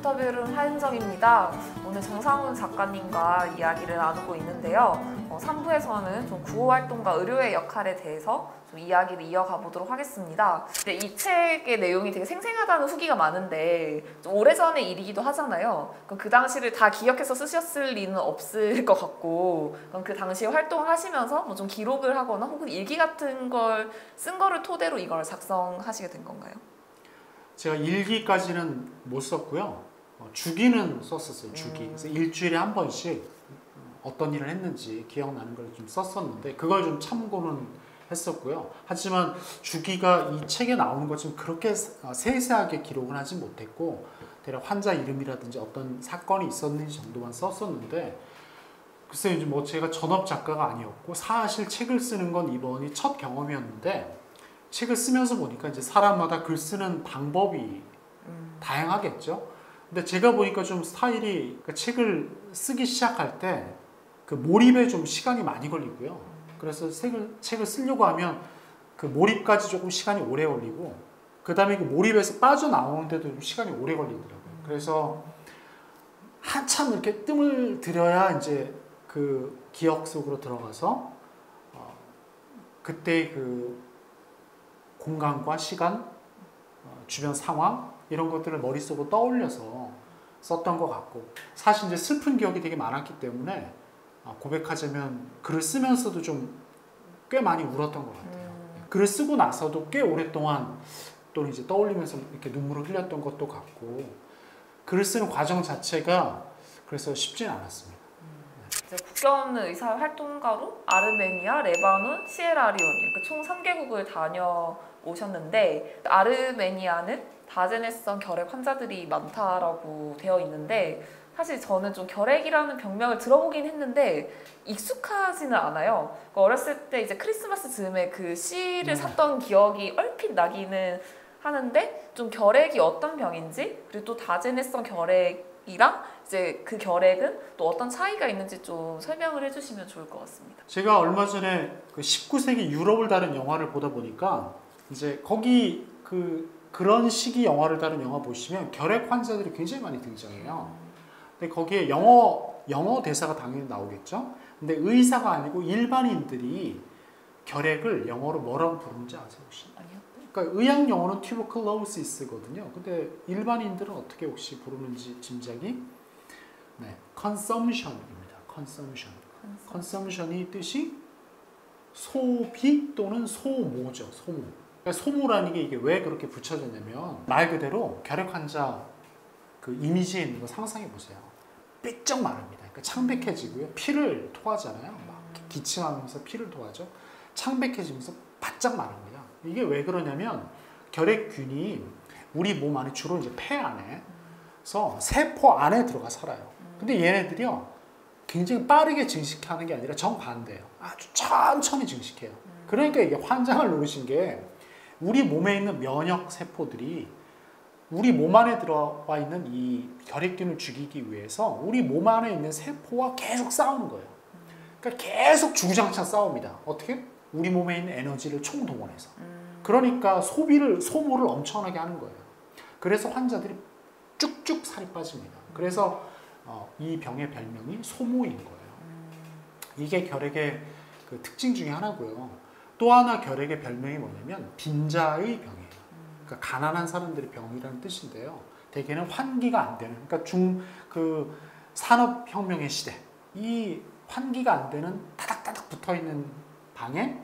인터뷰룸 하윤정입니다. 오늘 정상훈 작가님과 이야기를 나누고 있는데요. 3부에서는 좀 구호활동가 의료의 역할에 대해서 좀 이야기를 이어가 보도록 하겠습니다. 근데 이 책의 내용이 되게 생생하다는 후기가 많은데 좀 오래전의 일이기도 하잖아요. 그럼 그 당시를 다 기억해서 쓰셨을 리는 없을 것 같고, 그럼 그 당시에 활동을 하시면서 뭐 좀 기록을 하거나 혹은 일기 같은 걸 쓴 거를 토대로 이걸 작성하시게 된 건가요? 제가 일기까지는 못 썼고요. 주기는 썼었어요. 주기. 그래서 일주일에 한 번씩 어떤 일을 했는지 기억나는 걸 좀 썼었는데 그걸 좀 참고는 했었고요. 하지만 주기가 이 책에 나오는 것처럼 그렇게 세세하게 기록은 하지 못했고, 대략 환자 이름이라든지 어떤 사건이 있었는지 정도만 썼었는데, 글쎄요, 이제 뭐 제가 전업 작가가 아니었고 사실 책을 쓰는 건 이번이 첫 경험이었는데, 책을 쓰면서 보니까 이제 사람마다 글 쓰는 방법이 다양하겠죠. 근데 제가 보니까 좀 스타일이, 그러니까 책을 쓰기 시작할 때 그 몰입에 좀 시간이 많이 걸리고요. 그래서 책을 쓰려고 하면 그 몰입까지 조금 시간이 오래 걸리고, 그 다음에 그 몰입에서 빠져나오는데도 좀 시간이 오래 걸리더라고요. 그래서 한참 이렇게 뜸을 들여야 이제 그 기억 속으로 들어가서 그때 그 공간과 시간, 주변 상황 이런 것들을 머릿속으로 떠올려서 썼던 것 같고, 사실 이제 슬픈 기억이 되게 많았기 때문에 고백하자면 글을 쓰면서도 좀 꽤 많이 울었던 것 같아요. 글을 쓰고 나서도 꽤 오랫동안 또 이제 떠올리면서 이렇게 눈물을 흘렸던 것도 같고, 글을 쓰는 과정 자체가 그래서 쉽지는 않았습니다. 이제 국경 없는 의사 활동가로 아르메니아, 레바논, 시에라리온 이렇게 총 3개국을 다녀오셨는데, 아르메니아는 다제네성 결핵 환자들이 많다라고 되어 있는데, 사실 저는 좀 결핵이라는 병명을 들어보긴 했는데 익숙하지는 않아요. 어렸을 때 이제 크리스마스 즈음에 그 씨를 샀던 기억이 얼핏 나기는 하는데, 좀 결핵이 어떤 병인지, 그리고 또 다제네성 결핵이랑 이제 그 결핵은 또 어떤 차이가 있는지 좀 설명을 해주시면 좋을 것 같습니다. 제가 얼마 전에 그 19세기 유럽을 다룬 영화를 보다 보니까 이제 거기 그런 시기 영화를 다룬 영화 보시면 결핵 환자들이 굉장히 많이 등장해요. 근데 거기에 영어 대사가 당연히 나오겠죠. 근데 의사가 아니고 일반인들이 결핵을 영어로 뭐라고 부르는지 아세요 혹시? 아니요. 그러니까 의학 용어는 tuberculosis거든요. 근데 일반인들은 어떻게 혹시 부르는지 짐작이? 네, consumption입니다. consumption이 뜻이 소비 또는 소모죠. 소모. 그러니까 소모라는 게 이게 왜 그렇게 붙여졌냐면, 말 그대로 결핵 환자 그 이미지에 있는 거 상상해 보세요. 삐쩍 마릅니다. 그러니까 창백해지고요. 피를 토하잖아요. 막 기침하면서 피를 토하죠. 창백해지면서 바짝 마릅니다. 이게 왜 그러냐면, 결핵균이 우리 몸 안에 주로 이제 폐 안에서 세포 안에 들어가 살아요. 근데 얘네들이요, 굉장히 빠르게 증식하는 게 아니라 정반대예요. 아주 천천히 증식해요. 그러니까 이게 환장을 놓으신 게, 우리 몸에 있는 면역 세포들이 우리 몸 안에 들어와 있는 이 결핵균을 죽이기 위해서 우리 몸 안에 있는 세포와 계속 싸우는 거예요. 그러니까 계속 주구장창 싸웁니다. 어떻게? 우리 몸에 있는 에너지를 총동원해서. 그러니까 소모를 엄청나게 하는 거예요. 그래서 환자들이 쭉쭉 살이 빠집니다. 그래서 이 병의 별명이 소모인 거예요. 이게 결핵의 그 특징 중에 하나고요. 또 하나 결핵의 별명이 뭐냐면 빈자의 병이에요. 그러니까 가난한 사람들의 병이라는 뜻인데요. 대개는 환기가 안 되는, 그러니까 산업혁명의 시대, 이 환기가 안 되는 타닥타닥 붙어있는 방에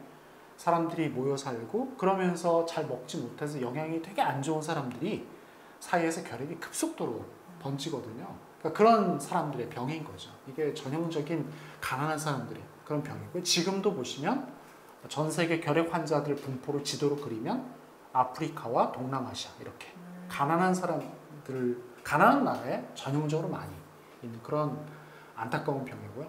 사람들이 모여 살고, 그러면서 잘 먹지 못해서 영양이 되게 안 좋은 사람들이 사이에서 결핵이 급속도로 번지거든요. 그러니까 그런 사람들의 병인 거죠. 이게 전형적인 가난한 사람들의 그런 병이고요. 지금도 보시면 전 세계 결핵 환자들 분포를 지도로 그리면 아프리카와 동남아시아 이렇게 가난한 사람들, 가난한 나라에 전형적으로 많이 있는 그런 안타까운 병이고요.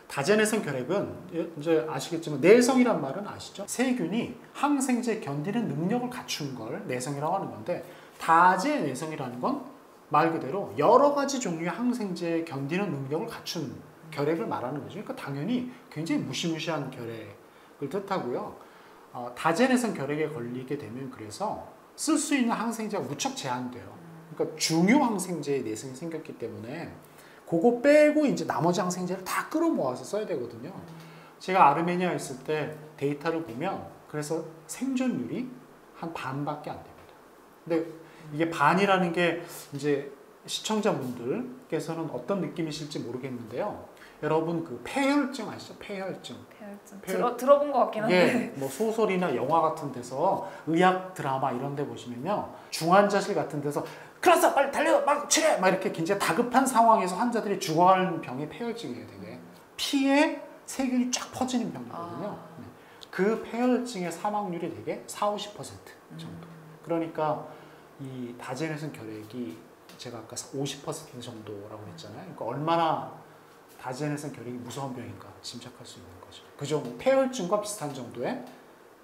다제네성 결핵은 이제 아시겠지만 내성이란 말은 아시죠? 세균이 항생제 견디는 능력을 갖춘 걸 내성이라고 하는 건데, 다제내성이라는 건 말 그대로 여러 가지 종류의 항생제에 견디는 능력을 갖춘 결핵을 말하는 거죠. 그러니까 당연히 굉장히 무시무시한 결핵을 뜻하고요. 다제내성 결핵에 걸리게 되면 그래서 쓸 수 있는 항생제가 무척 제한돼요. 그러니까 중요 항생제의 내성이 생겼기 때문에 그거 빼고 이제 나머지 항생제를 다 끌어모아서 써야 되거든요. 제가 아르메니아에 있을 때 데이터를 보면 그래서 생존율이 한 반밖에 안 됩니다. 근데 이게 반이라는 게 이제 시청자분들께서는 어떤 느낌이실지 모르겠는데요. 여러분 그 폐혈증 아시죠? 폐혈증. 들어본 것 같긴 한데. 예, 뭐 소설이나 영화 같은 데서 의학 드라마 이런 데 보시면요. 중환자실 같은 데서 그래서 빨리 달려 막 치료 막 이렇게 굉장히 다급한 상황에서 환자들이 죽어가는 병이 폐혈증이에요. 되게 피에 세균이 쫙 퍼지는 병이거든요. 네. 그 폐혈증의 사망률이 되게 40~50% 정도. 그러니까 이 다제네슨 결핵이 제가 아까 50% 정도라고 했잖아요. 그러니까 얼마나 다제네슨 결핵이 무서운 병인가 짐작할 수 있는 거죠. 그 정도 폐혈증과 비슷한 정도의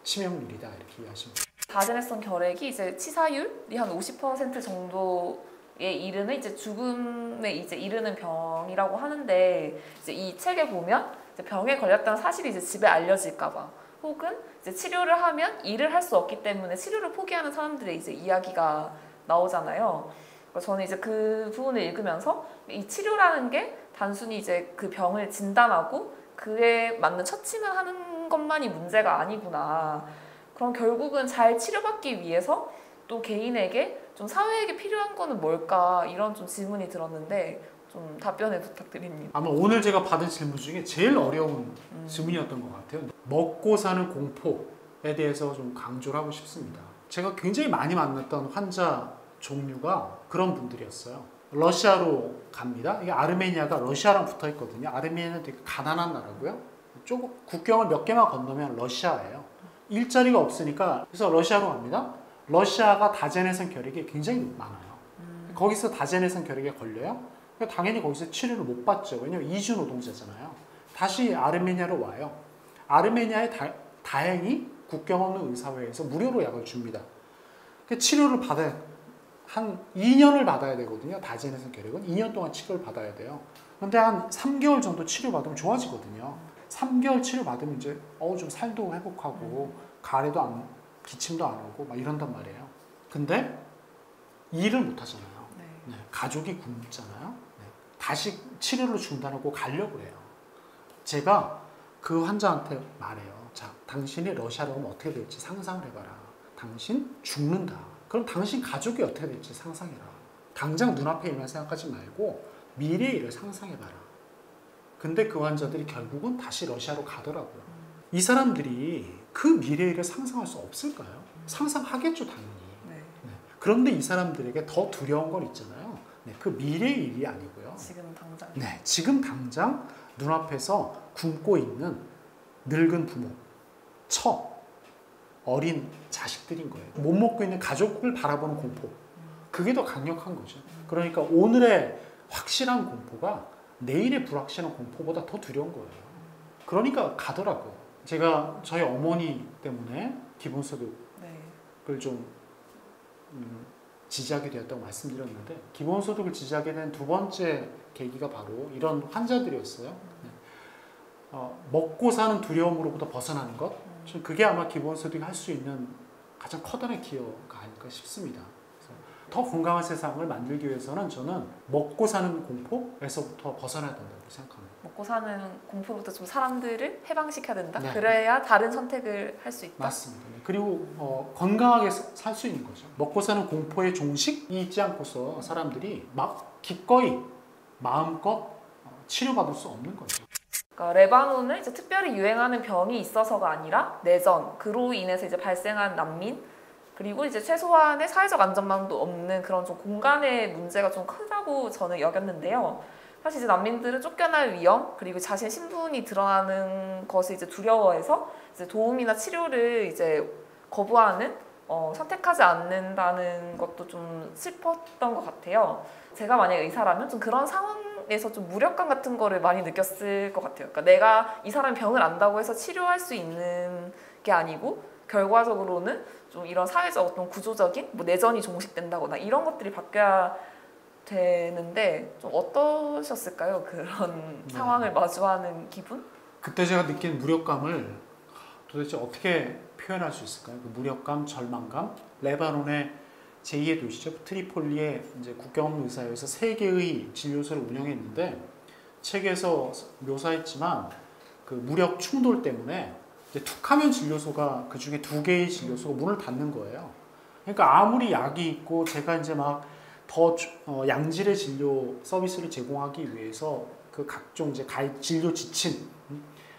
치명률이다 이렇게 이해하시면 됩니다. 다제네성 결핵이 이제 치사율이 한 50% 정도에 이르는 이제 죽음에 이제 이르는 병이라고 하는데 이제 이 책에 보면 이제 병에 걸렸다는 사실이 이제 집에 알려질까봐 혹은 이제 치료를 하면 일을 할 수 없기 때문에 치료를 포기하는 사람들의 이제 이야기가 나오잖아요. 그래서 저는 이제 그 부분을 읽으면서 이 치료라는 게 단순히 이제 그 병을 진단하고 그에 맞는 처치만 하는 것만이 문제가 아니구나. 그럼 결국은 잘 치료받기 위해서 또 개인에게 좀 사회에게 필요한 거는 뭘까 이런 좀 질문이 들었는데 좀 답변을 부탁드립니다. 아마 오늘 제가 받은 질문 중에 제일 어려운 질문이었던 것 같아요. 먹고 사는 공포에 대해서 좀 강조를 하고 싶습니다. 제가 굉장히 많이 만났던 환자 종류가 그런 분들이었어요. 러시아로 갑니다. 이게 아르메니아가 러시아랑 붙어 있거든요. 아르메니아는 되게 가난한 나라고요. 조금 국경을 몇 개만 건너면 러시아예요. 일자리가 없으니까 그래서 러시아로 갑니다. 러시아가 다제네성 결핵이 굉장히 많아요. 거기서 다제네성 결핵에 걸려요. 그러니까 당연히 거기서 치료를 못 받죠. 왜냐면 이주 노동자잖아요. 다시 아르메니아로 와요. 아르메니아에 다행히 국경 없는 의사회에서 무료로 약을 줍니다. 그러니까 치료를 받아야 한 2년을 받아야 되거든요. 다제네성 결핵은 2년 동안 치료를 받아야 돼요. 근데 한 3개월 정도 치료받으면 좋아지거든요. 3개월 치료받으면 이제 좀 살도 회복하고 가래도 기침도 안 오고 막 이런단 말이에요. 근데 일을 못 하잖아요. 네, 가족이 굶잖아요. 네, 다시 치료를 중단하고 가려고 해요. 제가 그 환자한테 말해요. 자, 당신이 러시아로 오면 어떻게 될지 상상을 해봐라. 당신 죽는다. 그럼 당신 가족이 어떻게 될지 상상해라. 당장 눈앞에 일만 생각하지 말고 미래의 일을 상상해봐라. 근데 그 환자들이 결국은 다시 러시아로 가더라고요. 이 사람들이 그 미래의 일을 상상할 수 없을까요? 상상하겠죠, 당연히. 네. 그런데 이 사람들에게 더 두려운 건 있잖아요. 네, 그 미래의 일이 아니고요. 지금 당장. 네, 지금 당장 눈앞에서 굶고 있는 늙은 부모, 어린 자식들인 거예요. 못 먹고 있는 가족을 바라보는 공포. 그게 더 강력한 거죠. 그러니까 오늘의 확실한 공포가 내일의 불확실한 공포보다 더 두려운 거예요. 그러니까 가더라고요. 제가 저희 어머니 때문에 기본소득을 좀 지지하게 되었다고 말씀드렸는데 기본소득을 지지하게 된 두 번째 계기가 바로 이런 환자들이었어요. 먹고 사는 두려움으로부터 벗어나는 것. 그게 아마 기본소득이 할 수 있는 가장 커다란 기여가 아닐까 싶습니다. 더 건강한 세상을 만들기 위해서는 저는 먹고 사는 공포에서부터 벗어나야 된다고 생각합니다. 먹고 사는 공포로부터 좀 사람들을 해방시켜야 된다? 네. 그래야 다른 선택을 할 수 있다? 맞습니다. 그리고 건강하게 살 수 있는 거죠. 먹고 사는 공포의 종식이 있지 않고서 사람들이 기꺼이 마음껏 치료받을 수 없는 거죠. 그러니까 레바논은 이제 특별히 유행하는 병이 있어서가 아니라 내전, 그로 인해서 이제 발생한 난민, 그리고 이제 최소한의 사회적 안전망도 없는 그런 좀 공간의 문제가 좀 크다고 저는 여겼는데요. 사실 이제 난민들은 쫓겨날 위험, 그리고 자신의 신분이 드러나는 것을 이제 두려워해서 이제 도움이나 치료를 이제 거부하는, 선택하지 않는다는 것도 좀 슬펐던 것 같아요. 제가 만약에 의사라면 좀 그런 상황에서 좀 무력감 같은 거를 많이 느꼈을 것 같아요. 그러니까 내가 이 사람 병을 안다고 해서 치료할 수 있는 게 아니고 결과적으로는 좀 이런 사회적 어떤 구조적인 내전이 종식된다거나 이런 것들이 바뀌어야 되는데 좀 어떠셨을까요? 그런 상황을 마주하는 기분? 그때 제가 느낀 무력감을 도대체 어떻게 표현할 수 있을까요? 그 무력감, 절망감, 레바논의 제2의 도시죠. 트리폴리에 이제 국경 의사회에서 3개의 진료소를 운영했는데 책에서 묘사했지만 그 무력 충돌 때문에 이제 툭하면 진료소가 그 중에 2개의 진료소가 문을 닫는 거예요. 그러니까 아무리 약이 있고 제가 이제 막 더 양질의 진료 서비스를 제공하기 위해서 그 각종 이제 진료 지침,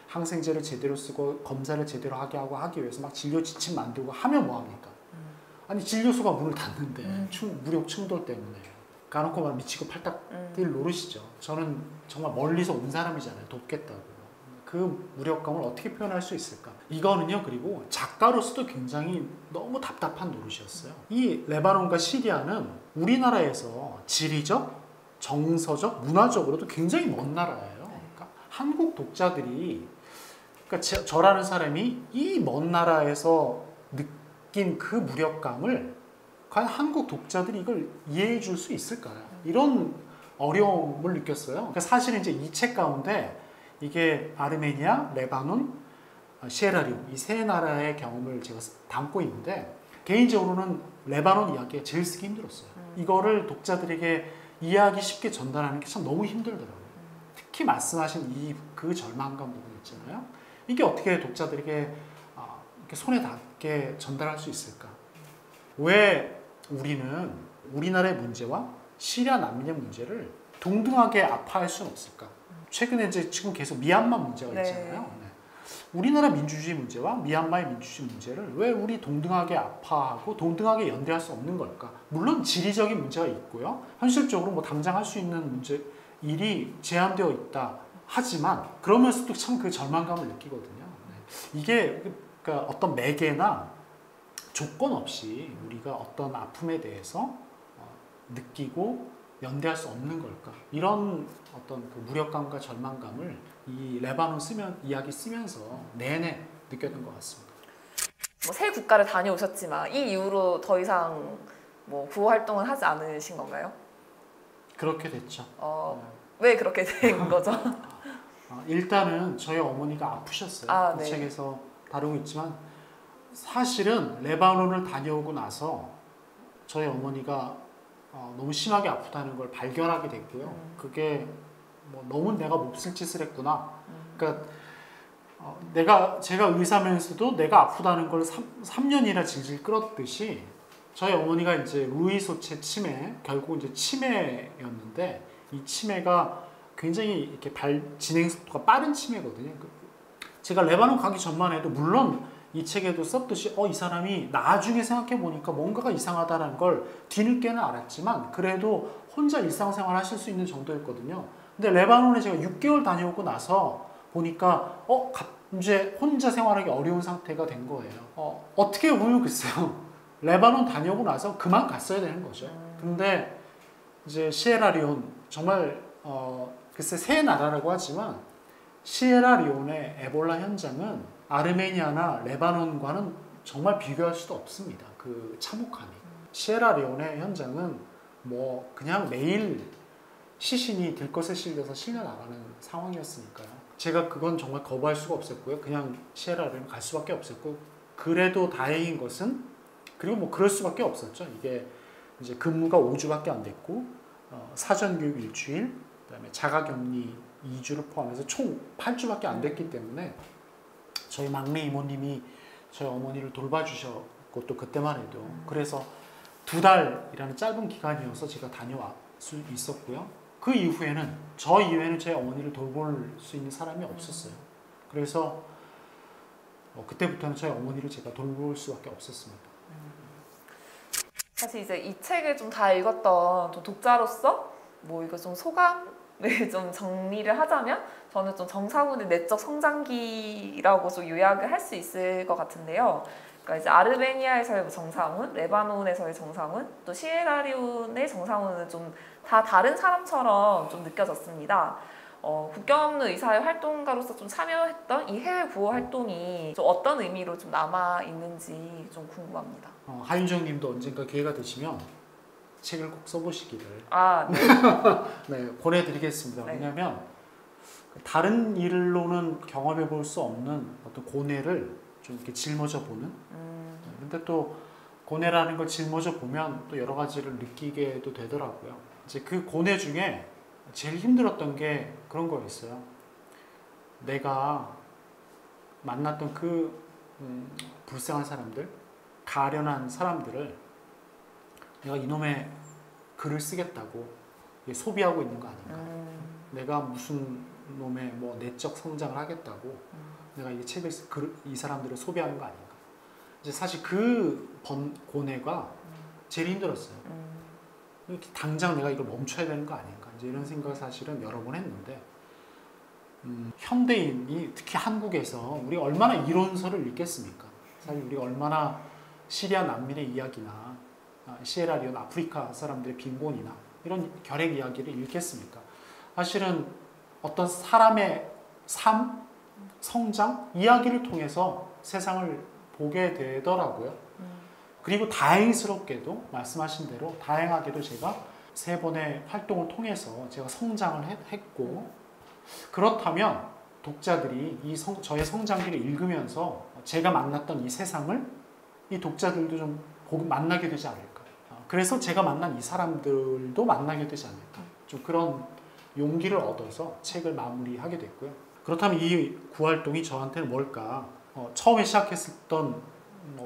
항생제를 제대로 쓰고 검사를 제대로 하기 위해서 막 진료 지침 만들고 하면 뭐 합니까? 아니 진료소가 문을 닫는데 무력 충돌 때문에 까놓고 막 미치고 팔딱 뛸 노릇이죠. 저는 정말 멀리서 온 사람이잖아요. 돕겠다고. 그 무력감을 어떻게 표현할 수 있을까? 이거는요. 그리고 작가로서도 굉장히 너무 답답한 노릇이었어요. 이 레바논과 시리아는 우리나라에서 지리적, 정서적, 문화적으로도 굉장히 먼 나라예요. 그러니까 한국 독자들이 그러니까 저라는 사람이 이 먼 나라에서 느낀 그 무력감을 과연 한국 독자들이 이걸 이해해 줄 수 있을까요? 이런 어려움을 느꼈어요. 그러니까 사실은 이제 이 책 가운데 이게 아르메니아, 레바논, 시에라리온 이 3나라의 경험을 제가 담고 있는데 개인적으로는 레바논 이야기가 제일 쓰기 힘들었어요. 이거를 독자들에게 이해하기 쉽게 전달하는 게 참 너무 힘들더라고요. 특히 말씀하신 그 절망감 부분 있잖아요. 이게 어떻게 독자들에게 이렇게 손에 닿게 전달할 수 있을까? 왜 우리는 우리나라의 문제와 시리아 난민의 문제를 동등하게 아파할 수는 없을까? 최근에 이제 지금 계속 미얀마 문제가 있잖아요. 네. 우리나라 민주주의 문제와 미얀마의 민주주의 문제를 왜 우리 동등하게 아파하고 동등하게 연대할 수 없는 걸까? 물론 지리적인 문제가 있고요. 현실적으로 뭐 당장 할 수 있는 일이 제한되어 있다. 하지만 그러면서도 참 그 절망감을 느끼거든요. 네. 이게 그러니까 어떤 매개나 조건 없이 우리가 어떤 아픔에 대해서 느끼고 연대할 수 없는 걸까? 이런 어떤 그 무력감과 절망감을 이 레바논 이야기 쓰면서 내내 느꼈던 것 같습니다. 뭐 새 국가를 다녀오셨지만 이 이후로 더 이상 뭐 구호 활동을 하지 않으신 건가요? 그렇게 됐죠. 왜 그렇게 된 거죠? 일단은 저희 어머니가 아프셨어요. 그 네. 책에서 다루고 있지만 사실은 레바논을 다녀오고 나서 저희 어머니가 너무 심하게 아프다는 걸 발견하게 됐고요. 그게 뭐 너무 내가 몹쓸 짓을 했구나. 그러니까 제가 의사면서도 내가 아프다는 걸 3년이나 질질 끌었듯이 저희 어머니가 이제 루이소체 치매, 결국 이제 치매였는데 이 치매가 굉장히 이렇게 진행 속도가 빠른 치매거든요. 제가 레바논 가기 전만 해도 물론 이 책에도 썼듯이 이 사람이 나중에 생각해 보니까 뭔가가 이상하다는 걸 뒤늦게는 알았지만 그래도 혼자 일상생활 하실 수 있는 정도였거든요. 근데 레바논에 제가 6개월 다녀오고 나서 보니까 이제 혼자 생활하기 어려운 상태가 된 거예요. 어떻게 보면 글쎄요. 레바논 다녀오고 나서 그만 갔어야 되는 거죠. 근데 이제 시에라리온 정말 글쎄 새 나라라고 하지만 시에라리온의 에볼라 현장은 아르메니아나 레바논과는 정말 비교할 수도 없습니다. 그 참혹함이. 시에라리온의 현장은 뭐 그냥 매일 시신이 들것에 실려서 실려 나가는 상황이었으니까요. 제가 그건 정말 거부할 수가 없었고요. 그냥 시에라리온 갈 수밖에 없었고 그래도 다행인 것은 그리고 뭐 그럴 수밖에 없었죠. 이게 이제 근무가 5주밖에 안 됐고 사전교육 일주일, 그다음에 자가격리 2주를 포함해서 총 8주밖에 안 됐기 때문에 저희 막내 이모님이 저희 어머니를 돌봐주셨고 또 그때만 해도 그래서 2달이라는 짧은 기간이어서 제가 다녀올 수 있었고요. 그 이후에는 저 이외에는 제 어머니를 돌볼 수 있는 사람이 없었어요. 그래서 그때부터는 저희 어머니를 제가 돌볼 수밖에 없었습니다. 사실 이제 이 책을 좀 다 읽었던 좀 독자로서 뭐 이거 좀 소감을 좀 정리를 하자면 저는 좀 정상훈의 내적 성장기라고 좀 요약을 할 수 있을 것 같은데요. 그러니까 이제 아르메니아에서의 정상훈, 레바논에서의 정상훈, 또 시에라리온의 정상훈은 좀 다 다른 사람처럼 좀 느껴졌습니다. 국경 없는 의사의 활동가로서 좀 참여했던 이 해외 구호 활동이 좀 어떤 의미로 좀 남아 있는지 좀 궁금합니다. 하윤정 님도 언젠가 기회가 되시면 책을 꼭 써보시기를 네. 네, 권해드리겠습니다. 네. 왜냐하면 다른 일로는 경험해 볼 수 없는 어떤 고뇌를 좀 이렇게 짊어져 보는 근데 또 고뇌라는 걸 짊어져 보면 또 여러 가지를 느끼게도 되더라고요. 이제 그 고뇌 중에 제일 힘들었던 게 그런 거였어요. 내가 만났던 그 불쌍한 사람들, 가련한 사람들을 내가 이놈의 글을 쓰겠다고 소비하고 있는 거 아닌가. 내가 무슨 놈의 뭐 내적 성장을 하겠다고 내가 이 책을 이 사람들을 소비하는 거 아닌가. 이제 사실 그 고뇌가 제일 힘들었어요. 당장 내가 이걸 멈춰야 되는 거 아닌가. 이제 이런 생각을 사실은 여러 번 했는데 현대인이 특히 한국에서 우리가 얼마나 이론서를 읽겠습니까? 사실 우리가 얼마나 시리아 난민의 이야기나 시에라리온 아프리카 사람들의 빈곤이나 이런 결핵 이야기를 읽겠습니까? 사실은 어떤 사람의 삶, 성장, 이야기를 통해서 세상을 보게 되더라고요. 그리고 다행스럽게도 말씀하신 대로 다행하게도 제가 3번의 활동을 통해서 제가 성장을 했고 그렇다면 독자들이 저의 성장기를 읽으면서 제가 만났던 이 세상을 이 독자들도 좀 만나게 되지 않을까. 그래서 제가 만난 이 사람들도 만나게 되지 않을까. 좀 그런 용기를 얻어서 책을 마무리하게 됐고요. 그렇다면 이 구활동이 저한테는 뭘까? 처음에 시작했었던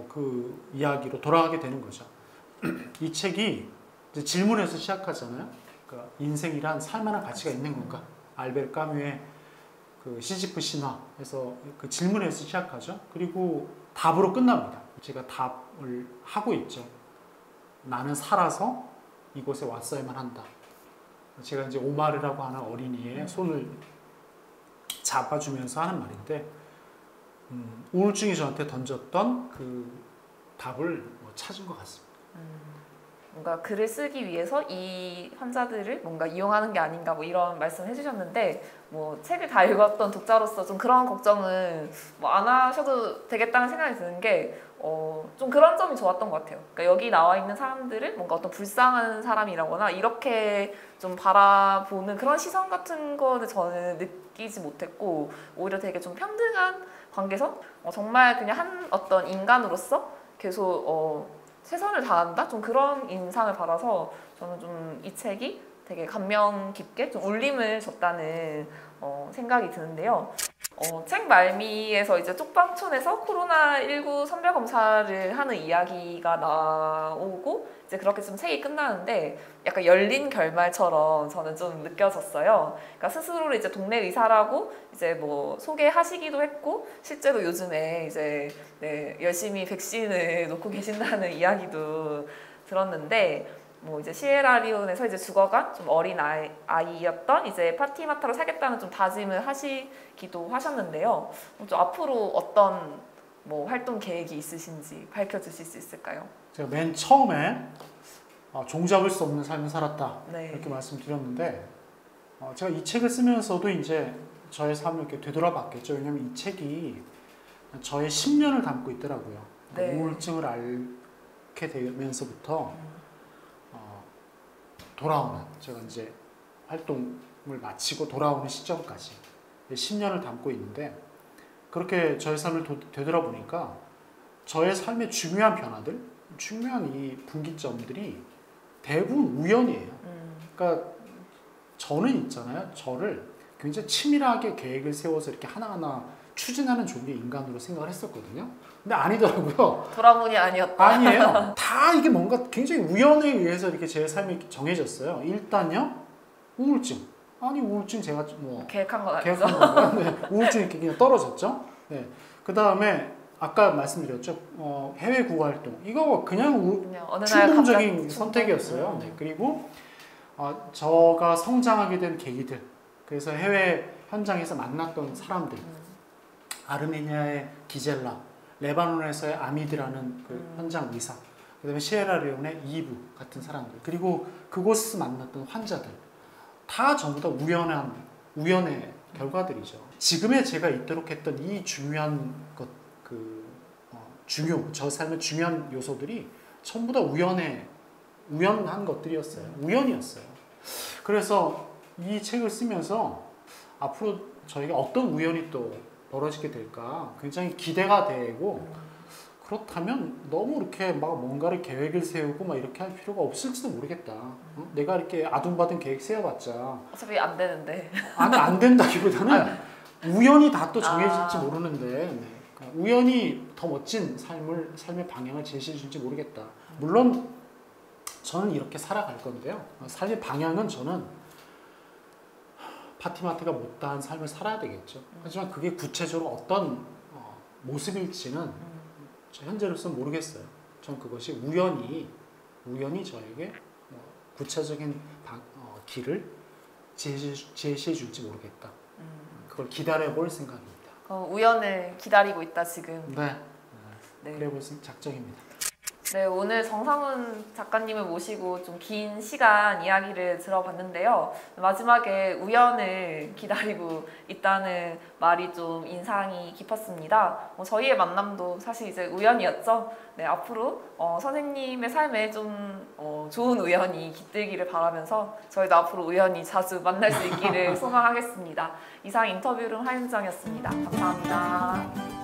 그 이야기로 돌아가게 되는 거죠. 이 책이 이제 질문에서 시작하잖아요. 그러니까 인생이란 살만한 가치가 있는 건가? 알베르 까뮈의 그 시지프 신화에서 그 질문에서 시작하죠. 그리고 답으로 끝납니다. 제가 답을 하고 있죠. 나는 살아서 이곳에 왔어야만 한다. 제가 이제 오마르라고 하는 어린이의 손을 잡아주면서 하는 말인데 우울증이 저한테 던졌던 그 답을 찾은 것 같습니다. 뭔가 글을 쓰기 위해서 이 환자들을 뭔가 이용하는 게 아닌가 뭐 이런 말씀을 해주셨는데 뭐 책을 다 읽었던 독자로서 좀 그런 걱정은 뭐 안 하셔도 되겠다는 생각이 드는 게 좀 그런 점이 좋았던 것 같아요. 그러니까 여기 나와 있는 사람들을 뭔가 어떤 불쌍한 사람이라거나 이렇게 좀 바라보는 그런 시선 같은 거는 저는 느끼지 못했고 오히려 되게 좀 평등한 관계에서 정말 그냥 어떤 인간으로서 계속 최선을 다한다? 좀 그런 인상을 받아서 저는 좀 이 책이 되게 감명 깊게 좀 울림을 줬다는 생각이 드는데요. 책 말미에서 이제 쪽방촌에서 코로나19 선별 검사를 하는 이야기가 나오고 이제 그렇게 좀 책이 끝나는데 약간 열린 결말처럼 저는 좀 느껴졌어요. 그러니까 스스로를 이제 동네 의사라고 이제 뭐 소개하시기도 했고 실제로 요즘에 이제 열심히 백신을 놓고 계신다는 이야기도 들었는데 뭐 이제 시에라리온에서 이제 죽어간 좀 어린 아이였던 이제 파티마타로 살겠다는 좀 다짐을 하시기도 하셨는데요. 좀 앞으로 어떤 뭐 활동 계획이 있으신지 밝혀주실 수 있을까요? 제가 맨 처음에 종잡을 수 없는 삶을 살았다 이렇게 말씀드렸는데 제가 이 책을 쓰면서도 이제 저의 삶을 이렇게 되돌아봤겠죠. 왜냐하면 이 책이 저의 10년을 담고 있더라고요. 우울증을 앓게 되면서부터 돌아오는 제가 이제 활동을 마치고 돌아오는 시점까지 10년을 담고 있는데 그렇게 저의 삶을 되돌아보니까 저의 삶의 중요한 변화들, 중요한 이 분기점들이 대부분 우연이에요. 그러니까 저는 있잖아요. 저를 굉장히 치밀하게 계획을 세워서 이렇게 하나하나 추진하는 종류의 인간으로 생각을 했었거든요. 근데 아니더라고요. 돌아보니 아니었다. 아니에요. 다 이게 뭔가 굉장히 우연에 의해서 이렇게 제 삶이 정해졌어요. 일단요, 우울증. 아니 우울증 제가 뭐 계획한 건 아니죠. 네, 우울증이 이렇게 그냥 떨어졌죠. 네. 그 다음에 아까 말씀드렸죠. 해외 구호 활동. 이거 그냥 충동적인 선택이었어요. 네. 그리고 저가 성장하게 된 계기들. 그래서 해외 현장에서 만났던 사람들. 아르메니아의 기젤라, 레바논에서의 아미드라는 그 현장 의사, 그 다음에 시에라리온의 이브 같은 사람들, 그리고 그곳에서 만났던 환자들, 다 전부 다 우연의 결과들이죠. 지금의 제가 있도록 했던 이 중요한 것, 저 삶의 중요한 요소들이 전부 다 우연한 것들이었어요. 우연이었어요. 그래서 이 책을 쓰면서 앞으로 저희가 어떤 우연이 또 벌어지게 될까 굉장히 기대가 되고 그렇다면 너무 이렇게 막 뭔가를 계획을 세우고 막 이렇게 할 필요가 없을지도 모르겠다. 어? 내가 이렇게 아둥바둥 계획 세워봤자 어차피 안 되는데. 안 된다기보다는 우연히 다 또 정해질지 모르는데 그러니까 우연히 더 멋진 삶의 방향을 제시해 줄지 모르겠다. 물론 저는 이렇게 살아갈 건데요. 삶의 방향은 저는 파티마트가 못다한 삶을 살아야 되겠죠. 하지만 그게 구체적으로 어떤 모습일지는 현재로서는 모르겠어요. 전 그것이 우연히 저에게 구체적인 길을 제시해 줄지 모르겠다. 그걸 기다려 볼 생각입니다. 우연을 기다리고 있다 지금. 네. 네. 그래 볼 작정입니다. 네, 오늘 정상훈 작가님을 모시고 좀 긴 시간 이야기를 들어봤는데요. 마지막에 우연을 기다리고 있다는 말이 좀 인상이 깊었습니다. 저희의 만남도 사실 이제 우연이었죠. 네, 앞으로 선생님의 삶에 좀 좋은 우연이 깃들기를 바라면서 저희도 앞으로 우연히 자주 만날 수 있기를 소망하겠습니다. 이상 인터뷰룸 하윤정이었습니다. 감사합니다.